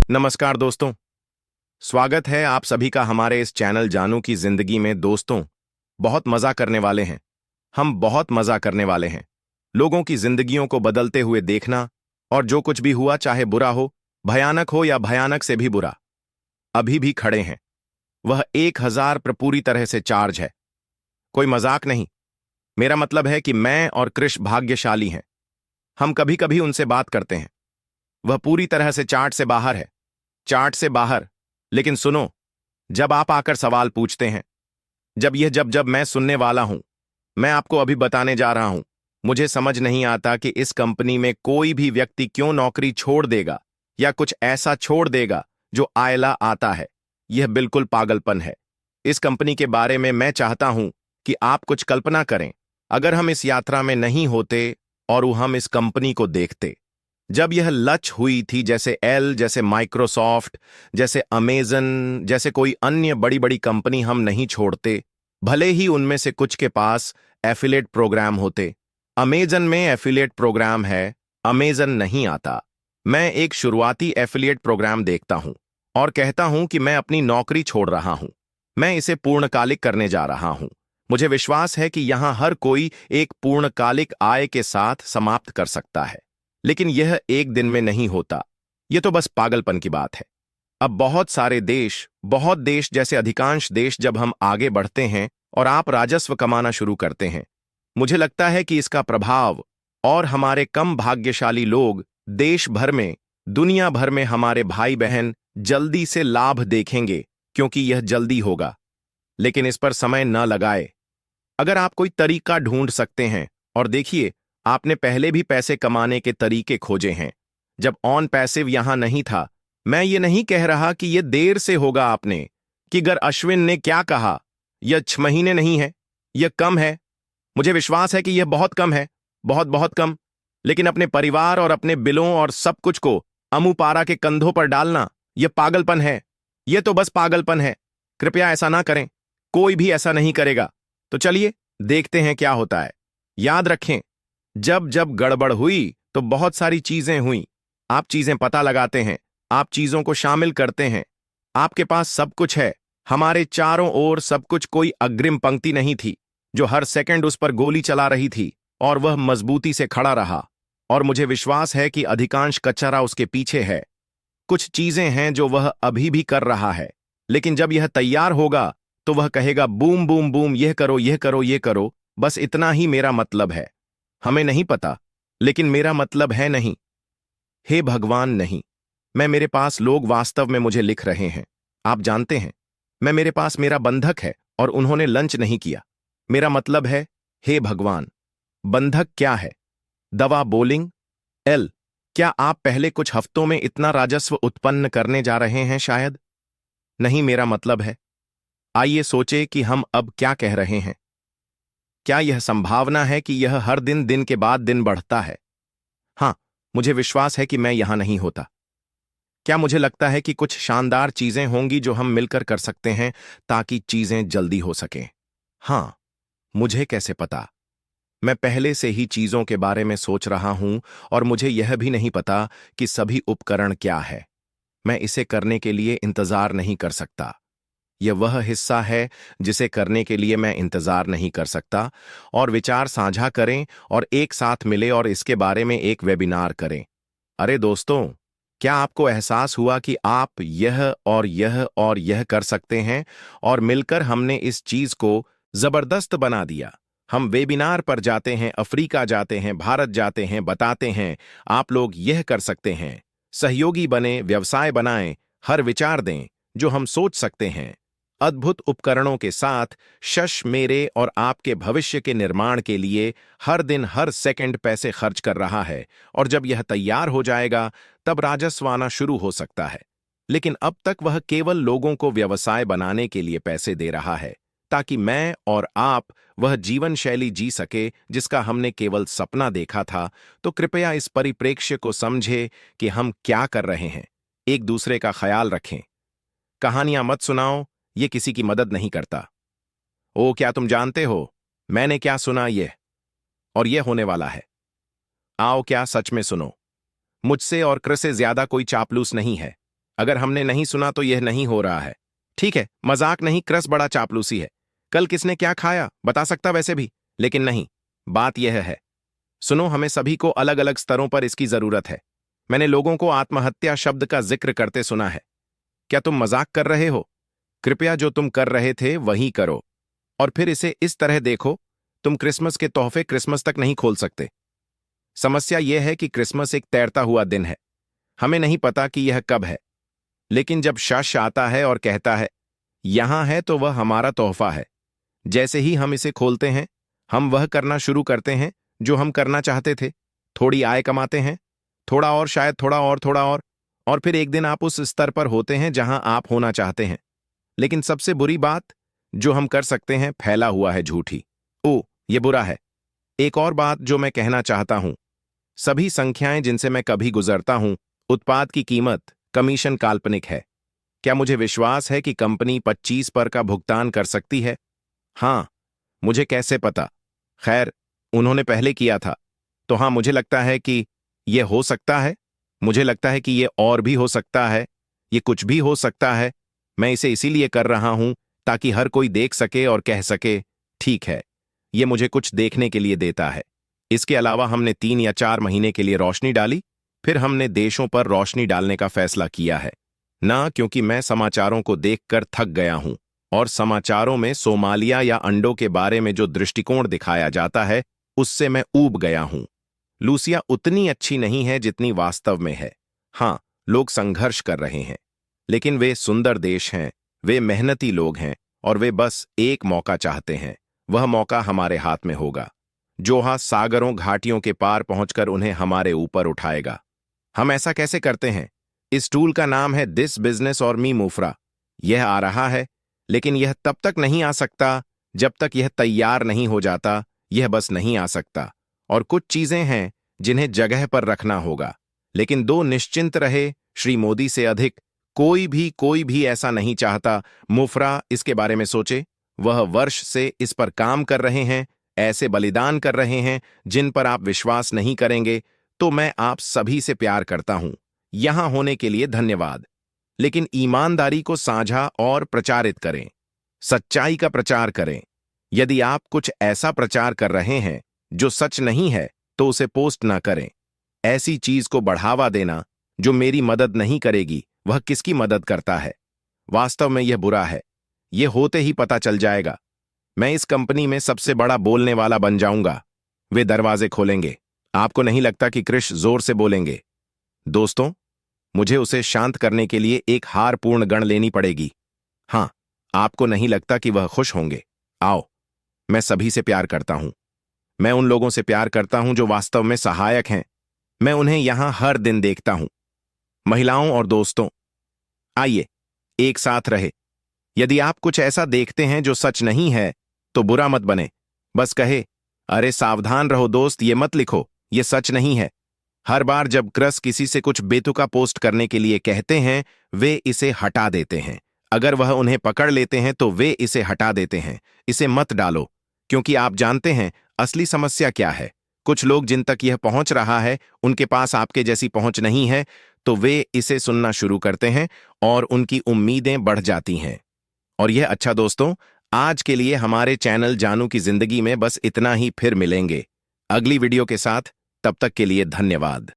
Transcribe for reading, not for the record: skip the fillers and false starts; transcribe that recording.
नमस्कार दोस्तों। स्वागत है आप सभी का हमारे इस चैनल जानू की जिंदगी में। दोस्तों, बहुत मजा करने वाले हैं। हम बहुत मजा करने वाले हैं। लोगों की जिंदगियों को बदलते हुए देखना, और जो कुछ भी हुआ, चाहे बुरा हो या भयानक से भी बुरा, अभी भी खड़े हैं। वह 1000 पर पूरी तरह से चार्ज है। कोई मजाक नहीं। मेरा मतलब है कि मैं और कृष भाग्यशाली हैं। हम कभी कभी उनसे बात करते हैं। वह पूरी तरह से चार्ट से बाहर है। चार्ट से बाहर। लेकिन सुनो, जब आप आकर सवाल पूछते हैं, जब जब मैं सुनने वाला हूं, मैं आपको अभी बताने जा रहा हूं। मुझे समझ नहीं आता कि इस कंपनी में कोई भी व्यक्ति क्यों नौकरी छोड़ देगा या कुछ ऐसा छोड़ देगा जो आयला आता है। यह बिल्कुल पागलपन है। इस कंपनी के बारे में मैं चाहता हूं कि आप कुछ कल्पना करें। अगर हम इस यात्रा में नहीं होते और हम इस कंपनी को देखते जब यह लच हुई थी, जैसे एल, जैसे माइक्रोसॉफ्ट, जैसे अमेजन, जैसे कोई अन्य बड़ी बड़ी कंपनी, हम नहीं छोड़ते। भले ही उनमें से कुछ के पास एफिलिएट प्रोग्राम होते। अमेजन में एफिलिएट प्रोग्राम है, अमेजन नहीं आता। मैं एक शुरुआती एफिलिएट प्रोग्राम देखता हूं और कहता हूं कि मैं अपनी नौकरी छोड़ रहा हूं। मैं इसे पूर्णकालिक करने जा रहा हूं। मुझे विश्वास है कि यहां हर कोई एक पूर्णकालिक आय के साथ समाप्त कर सकता है, लेकिन यह एक दिन में नहीं होता। यह तो बस पागलपन की बात है। अब बहुत देश जैसे अधिकांश देश, जब हम आगे बढ़ते हैं और आप राजस्व कमाना शुरू करते हैं, मुझे लगता है कि इसका प्रभाव और हमारे कम भाग्यशाली लोग देश भर में, दुनिया भर में, हमारे भाई बहन जल्दी से लाभ देखेंगे, क्योंकि यह जल्दी होगा। लेकिन इस पर समय न लगाए। अगर आप कोई तरीका ढूंढ सकते हैं, और देखिए, आपने पहले भी पैसे कमाने के तरीके खोजे हैं जब ऑन पैसिव यहां नहीं था। मैं ये नहीं कह रहा कि यह देर से होगा। आपने कि अगर अश्विन ने क्या कहा, यह 6 महीने नहीं है, यह कम है। मुझे विश्वास है कि यह बहुत कम है, बहुत बहुत कम। लेकिन अपने परिवार और अपने बिलों और सब कुछ को अमुपारा के कंधों पर डालना, यह पागलपन है। यह तो बस पागलपन है। कृपया ऐसा ना करें। कोई भी ऐसा नहीं करेगा। तो चलिए देखते हैं क्या होता है। याद रखें, जब जब गड़बड़ हुई तो बहुत सारी चीजें हुई। आप चीजें पता लगाते हैं, आप चीजों को शामिल करते हैं। आपके पास सब कुछ है, हमारे चारों ओर सब कुछ। कोई अग्रिम पंक्ति नहीं थी जो हर सेकंड उस पर गोली चला रही थी, और वह मजबूती से खड़ा रहा। और मुझे विश्वास है कि अधिकांश कचरा उसके पीछे है। कुछ चीजें हैं जो वह अभी भी कर रहा है, लेकिन जब यह तैयार होगा तो वह कहेगा, बूम बूम बूम, यह करो, यह करो, यह करो। बस इतना ही मेरा मतलब है। हमें नहीं पता, लेकिन मेरा मतलब है नहीं। हे भगवान, नहीं। मेरे पास लोग वास्तव में मुझे लिख रहे हैं। आप जानते हैं, मेरे पास मेरा बंधक है और उन्होंने लंच नहीं किया। मेरा मतलब है, हे भगवान, बंधक क्या है? दवा, बोलिंग, एल। क्या आप पहले कुछ हफ्तों में इतना राजस्व उत्पन्न करने जा रहे हैं? शायद नहीं। मेरा मतलब है, आइए सोचे कि हम अब क्या कह रहे हैं। क्या यह संभावना है कि यह हर दिन, दिन के बाद दिन बढ़ता है? हां, मुझे विश्वास है कि मैं यहां नहीं होता। क्या मुझे लगता है कि कुछ शानदार चीजें होंगी जो हम मिलकर कर सकते हैं ताकि चीजें जल्दी हो सकें? हां, मुझे कैसे पता? मैं पहले से ही चीजों के बारे में सोच रहा हूं, और मुझे यह भी नहीं पता कि सभी उपकरण क्या है। मैं इसे करने के लिए इंतजार नहीं कर सकता। यह वह हिस्सा है जिसे करने के लिए मैं इंतजार नहीं कर सकता। और विचार साझा करें और एक साथ मिले और इसके बारे में एक वेबिनार करें। अरे दोस्तों, क्या आपको एहसास हुआ कि आप यह और यह और यह कर सकते हैं, और मिलकर हमने इस चीज को जबरदस्त बना दिया। हम वेबिनार पर जाते हैं, अफ्रीका जाते हैं, भारत जाते हैं, बताते हैं आप लोग यह कर सकते हैं। सहयोगी बने, व्यवसाय बनाएं, हर विचार दें जो हम सोच सकते हैं। अद्भुत उपकरणों के साथ शश मेरे और आपके भविष्य के निर्माण के लिए हर दिन, हर सेकंड पैसे खर्च कर रहा है, और जब यह तैयार हो जाएगा तब राजस्व आना शुरू हो सकता है। लेकिन अब तक वह केवल लोगों को व्यवसाय बनाने के लिए पैसे दे रहा है, ताकि मैं और आप वह जीवन शैली जी सके जिसका हमने केवल सपना देखा था। तो कृपया इस परिप्रेक्ष्य को समझे कि हम क्या कर रहे हैं। एक दूसरे का ख्याल रखें। कहानियां मत सुनाओ, ये किसी की मदद नहीं करता। ओ, क्या तुम जानते हो मैंने क्या सुना? यह और यह होने वाला है। आओ, क्या सच में सुनो। मुझसे और कृष से ज्यादा कोई चापलूस नहीं है। अगर हमने नहीं सुना तो यह नहीं हो रहा है। ठीक है, मजाक नहीं, क्रस बड़ा चापलूसी है। कल किसने क्या खाया बता सकता वैसे भी, लेकिन नहीं, बात यह है। सुनो, हमें सभी को अलग अलग स्तरों पर इसकी जरूरत है। मैंने लोगों को आत्महत्या शब्द का जिक्र करते सुना है। क्या तुम मजाक कर रहे हो? कृपया जो तुम कर रहे थे वही करो। और फिर इसे इस तरह देखो, तुम क्रिसमस के तोहफे क्रिसमस तक नहीं खोल सकते। समस्या यह है कि क्रिसमस एक तैरता हुआ दिन है। हमें नहीं पता कि यह कब है, लेकिन जब शश आता है और कहता है यहां है, तो वह हमारा तोहफा है। जैसे ही हम इसे खोलते हैं, हम वह करना शुरू करते हैं जो हम करना चाहते थे। थोड़ी आय कमाते हैं, थोड़ा और, शायद थोड़ा और, थोड़ा और फिर एक दिन आप उस स्तर पर होते हैं जहां आप होना चाहते हैं। लेकिन सबसे बुरी बात जो हम कर सकते हैं फैला हुआ है झूठी। ओ, ये बुरा है। एक और बात जो मैं कहना चाहता हूं, सभी संख्याएं जिनसे मैं कभी गुजरता हूं, उत्पाद की कीमत, कमीशन काल्पनिक है। क्या मुझे विश्वास है कि कंपनी 25 पर का भुगतान कर सकती है? हां, मुझे कैसे पता? खैर, उन्होंने पहले किया था। तो हां, मुझे लगता है कि यह हो सकता है। मुझे लगता है कि यह और भी हो सकता है। यह कुछ भी हो सकता है। मैं इसे इसीलिए कर रहा हूं ताकि हर कोई देख सके और कह सके ठीक है, यह मुझे कुछ देखने के लिए देता है। इसके अलावा हमने 3 या 4 महीने के लिए रोशनी डाली, फिर हमने देशों पर रोशनी डालने का फैसला किया है। ना क्योंकि मैं समाचारों को देखकर थक गया हूं, और समाचारों में सोमालिया या अंडों के बारे में जो दृष्टिकोण दिखाया जाता है उससे मैं ऊब गया हूं। लूसिया उतनी अच्छी नहीं है जितनी वास्तव में है। हां, लोग संघर्ष कर रहे हैं, लेकिन वे सुंदर देश हैं, वे मेहनती लोग हैं, और वे बस एक मौका चाहते हैं। वह मौका हमारे हाथ में होगा। जोहा सागरों घाटियों के पार पहुंचकर उन्हें हमारे ऊपर उठाएगा। हम ऐसा कैसे करते हैं? इस टूल का नाम है दिस बिजनेस और मी मुफरा। यह आ रहा है, लेकिन यह तब तक नहीं आ सकता जब तक यह तैयार नहीं हो जाता। यह बस नहीं आ सकता। और कुछ चीजें हैं जिन्हें जगह पर रखना होगा। लेकिन दो निश्चिंत रहे, श्री मोदी से अधिक कोई भी ऐसा नहीं चाहता मुफरा इसके बारे में सोचे। वह वर्ष से इस पर काम कर रहे हैं, ऐसे बलिदान कर रहे हैं जिन पर आप विश्वास नहीं करेंगे। तो मैं आप सभी से प्यार करता हूं। यहां होने के लिए धन्यवाद। लेकिन ईमानदारी को साझा और प्रचारित करें। सच्चाई का प्रचार करें। यदि आप कुछ ऐसा प्रचार कर रहे हैं जो सच नहीं है, तो उसे पोस्ट ना करें। ऐसी चीज को बढ़ावा देना जो मेरी मदद नहीं करेगी, वह किसकी मदद करता है? वास्तव में यह बुरा है। यह होते ही पता चल जाएगा। मैं इस कंपनी में सबसे बड़ा बोलने वाला बन जाऊंगा। वे दरवाजे खोलेंगे। आपको नहीं लगता कि क्रिश जोर से बोलेंगे? दोस्तों, मुझे उसे शांत करने के लिए एक हारपूर्ण गण लेनी पड़ेगी। हां, आपको नहीं लगता कि वह खुश होंगे? आओ, मैं सभी से प्यार करता हूं। मैं उन लोगों से प्यार करता हूं जो वास्तव में सहायक हैं। मैं उन्हें यहां हर दिन देखता हूं। महिलाओं और दोस्तों, आइए एक साथ रहे। यदि आप कुछ ऐसा देखते हैं जो सच नहीं है, तो बुरा मत बने। बस कहे, अरे सावधान रहो दोस्त, ये मत लिखो, ये सच नहीं है। हर बार जब क्रस किसी से कुछ बेतुका पोस्ट करने के लिए कहते हैं, वे इसे हटा देते हैं। अगर वह उन्हें पकड़ लेते हैं तो वे इसे हटा देते हैं। इसे मत डालो, क्योंकि आप जानते हैं असली समस्या क्या है। कुछ लोग जिन तक यह पहुंच रहा है, उनके पास आपके जैसी पहुंच नहीं है, तो वे इसे सुनना शुरू करते हैं और उनकी उम्मीदें बढ़ जाती हैं। और यह अच्छा दोस्तों, आज के लिए हमारे चैनल जानू की जिंदगी में बस इतना ही। फिर मिलेंगे अगली वीडियो के साथ। तब तक के लिए धन्यवाद।